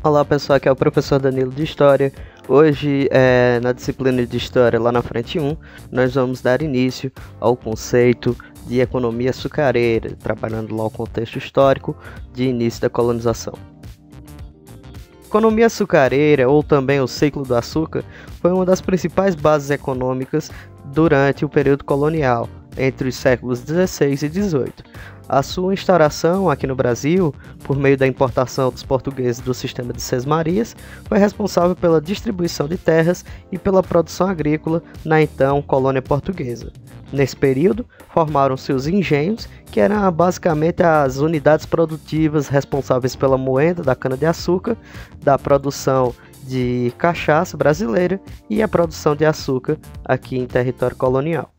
Olá pessoal, aqui é o professor Danilo de História. Hoje, na disciplina de História, lá na frente 1, nós vamos dar início ao conceito de economia açucareira, trabalhando lá o contexto histórico de início da colonização. Economia açucareira, ou também o ciclo do açúcar, foi uma das principais bases econômicas durante o período colonial, entre os séculos 16 e 18. A sua instauração aqui no Brasil, por meio da importação dos portugueses do sistema de Sesmarias, foi responsável pela distribuição de terras e pela produção agrícola na então colônia portuguesa. Nesse período, formaram-se os engenhos, que eram basicamente as unidades produtivas responsáveis pela moenda da cana-de-açúcar, da produção de cachaça brasileira e a produção de açúcar aqui em território colonial.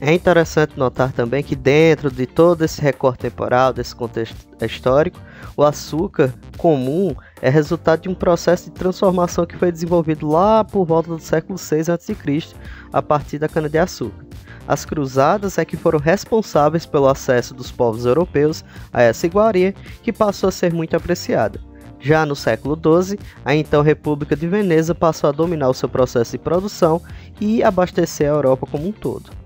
É interessante notar também que dentro de todo esse recorte temporal, desse contexto histórico, o açúcar comum é resultado de um processo de transformação que foi desenvolvido lá por volta do século VI a.C., a partir da cana-de-açúcar. As cruzadas é que foram responsáveis pelo acesso dos povos europeus a essa iguaria, que passou a ser muito apreciada. Já no século XII, a então República de Veneza passou a dominar o seu processo de produção e abastecer a Europa como um todo.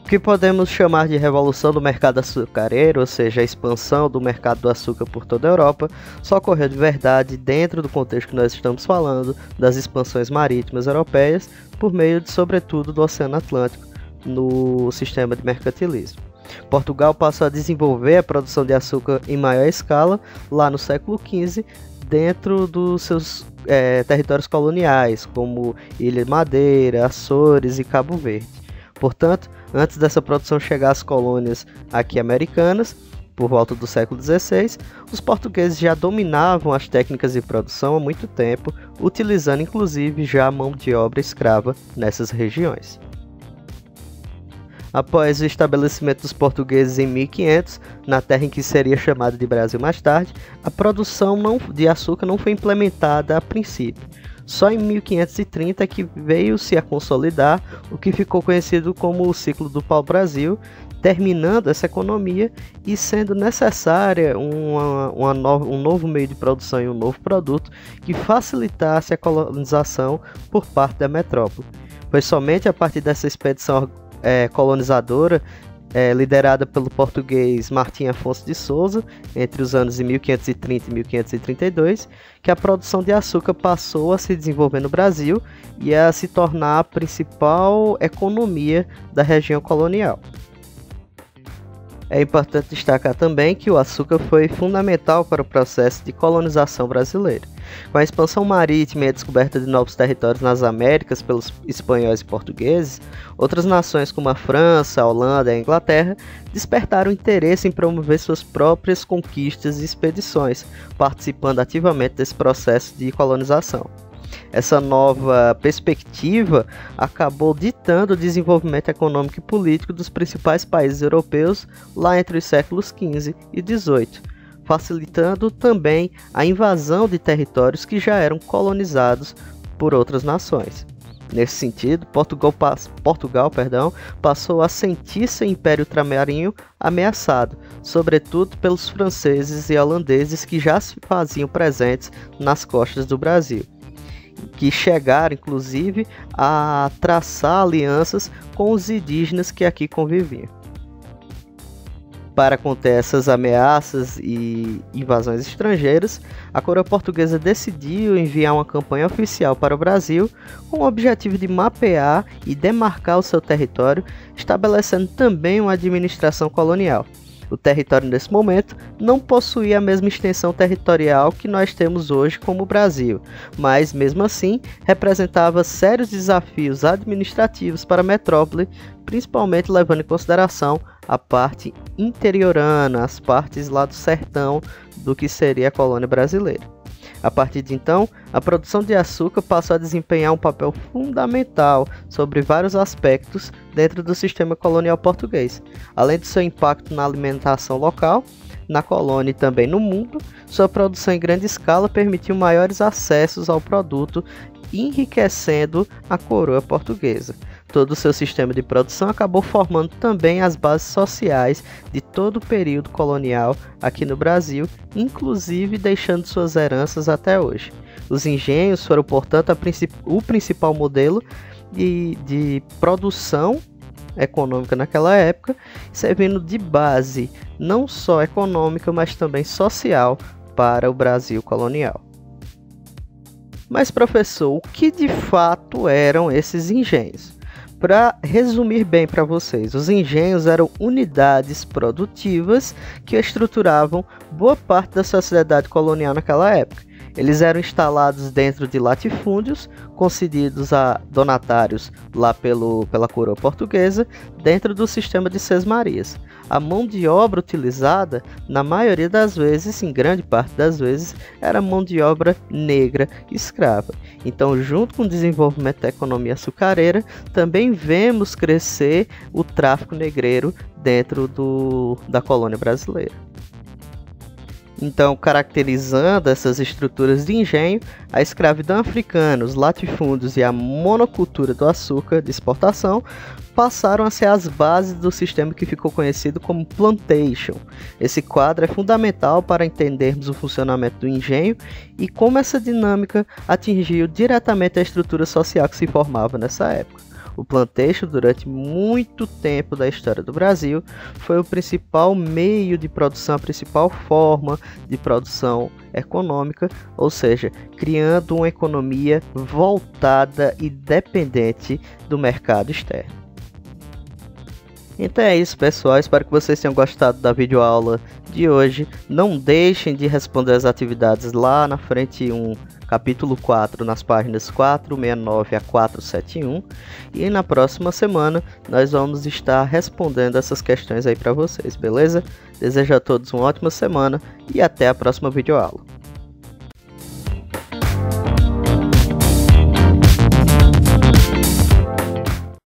O que podemos chamar de revolução do mercado açucareiro, ou seja, a expansão do mercado do açúcar por toda a Europa, só ocorreu de verdade dentro do contexto que nós estamos falando, das expansões marítimas europeias, por meio de, sobretudo, do Oceano Atlântico, no sistema de mercantilismo. Portugal passou a desenvolver a produção de açúcar em maior escala lá no século XV, dentro dos seus territórios coloniais, como Ilha de Madeira, Açores e Cabo Verde. Portanto, antes dessa produção chegar às colônias aqui americanas, por volta do século XVI, os portugueses já dominavam as técnicas de produção há muito tempo, utilizando inclusive já a mão de obra escrava nessas regiões. Após o estabelecimento dos portugueses em 1500, na terra em que seria chamada de Brasil mais tarde, a produção de açúcar não foi implementada a princípio. Só em 1530 é que veio-se a consolidar o que ficou conhecido como o ciclo do pau-brasil, terminando essa economia e sendo necessária um novo meio de produção e um novo produto que facilitasse a colonização por parte da metrópole. Foi somente a partir dessa expedição colonizadora, liderada pelo português Martim Afonso de Souza, entre os anos de 1530 e 1532, que a produção de açúcar passou a se desenvolver no Brasil e a se tornar a principal economia da região colonial. É importante destacar também que o açúcar foi fundamental para o processo de colonização brasileira. Com a expansão marítima e a descoberta de novos territórios nas Américas pelos espanhóis e portugueses, outras nações como a França, a Holanda e a Inglaterra despertaram interesse em promover suas próprias conquistas e expedições, participando ativamente desse processo de colonização. Essa nova perspectiva acabou ditando o desenvolvimento econômico e político dos principais países europeus lá entre os séculos XV e XVIII, facilitando também a invasão de territórios que já eram colonizados por outras nações. Nesse sentido, Portugal passou a sentir seu império ultramarinho ameaçado, sobretudo pelos franceses e holandeses que já se faziam presentes nas costas do Brasil, que chegaram inclusive a traçar alianças com os indígenas que aqui conviviam. Para conter essas ameaças e invasões estrangeiras, a coroa portuguesa decidiu enviar uma campanha oficial para o Brasil com o objetivo de mapear e demarcar o seu território, estabelecendo também uma administração colonial. O território nesse momento não possuía a mesma extensão territorial que nós temos hoje como o Brasil, mas mesmo assim representava sérios desafios administrativos para a metrópole, principalmente levando em consideração a parte interiorana, as partes lá do sertão do que seria a colônia brasileira. A partir de então, a produção de açúcar passou a desempenhar um papel fundamental sobre vários aspectos dentro do sistema colonial português. Além do seu impacto na alimentação local, na colônia e também no mundo, sua produção em grande escala permitiu maiores acessos ao produto, enriquecendo a coroa portuguesa. todo o seu sistema de produção acabou formando também as bases sociais de todo o período colonial aqui no Brasil, inclusive deixando suas heranças até hoje. Os engenhos foram, portanto, o principal modelo de produção econômica naquela época, servindo de base não só econômica, mas também social para o Brasil colonial. Mas, professor, o que de fato eram esses engenhos? Para resumir bem para vocês, os engenhos eram unidades produtivas que estruturavam boa parte da sociedade colonial naquela época. Eles eram instalados dentro de latifúndios, concedidos a donatários lá pela coroa portuguesa, dentro do sistema de sesmarias. A mão de obra utilizada, na maioria das vezes, em grande parte das vezes, era mão de obra negra escrava. Então, junto com o desenvolvimento da economia açucareira, também vemos crescer o tráfico negreiro dentro da colônia brasileira. Então, caracterizando essas estruturas de engenho, a escravidão africana, os latifúndios e a monocultura do açúcar de exportação passaram a ser as bases do sistema que ficou conhecido como plantation. Esse quadro é fundamental para entendermos o funcionamento do engenho e como essa dinâmica atingiu diretamente a estrutura social que se formava nessa época. O plantation, durante muito tempo da história do Brasil, foi o principal meio de produção, a principal forma de produção econômica, ou seja, criando uma economia voltada e dependente do mercado externo. Então é isso, pessoal, espero que vocês tenham gostado da videoaula de hoje. Não deixem de responder as atividades lá na frente 1, capítulo 4, nas páginas 469 a 471. E na próxima semana nós vamos estar respondendo essas questões aí para vocês, beleza? Desejo a todos uma ótima semana e até a próxima videoaula.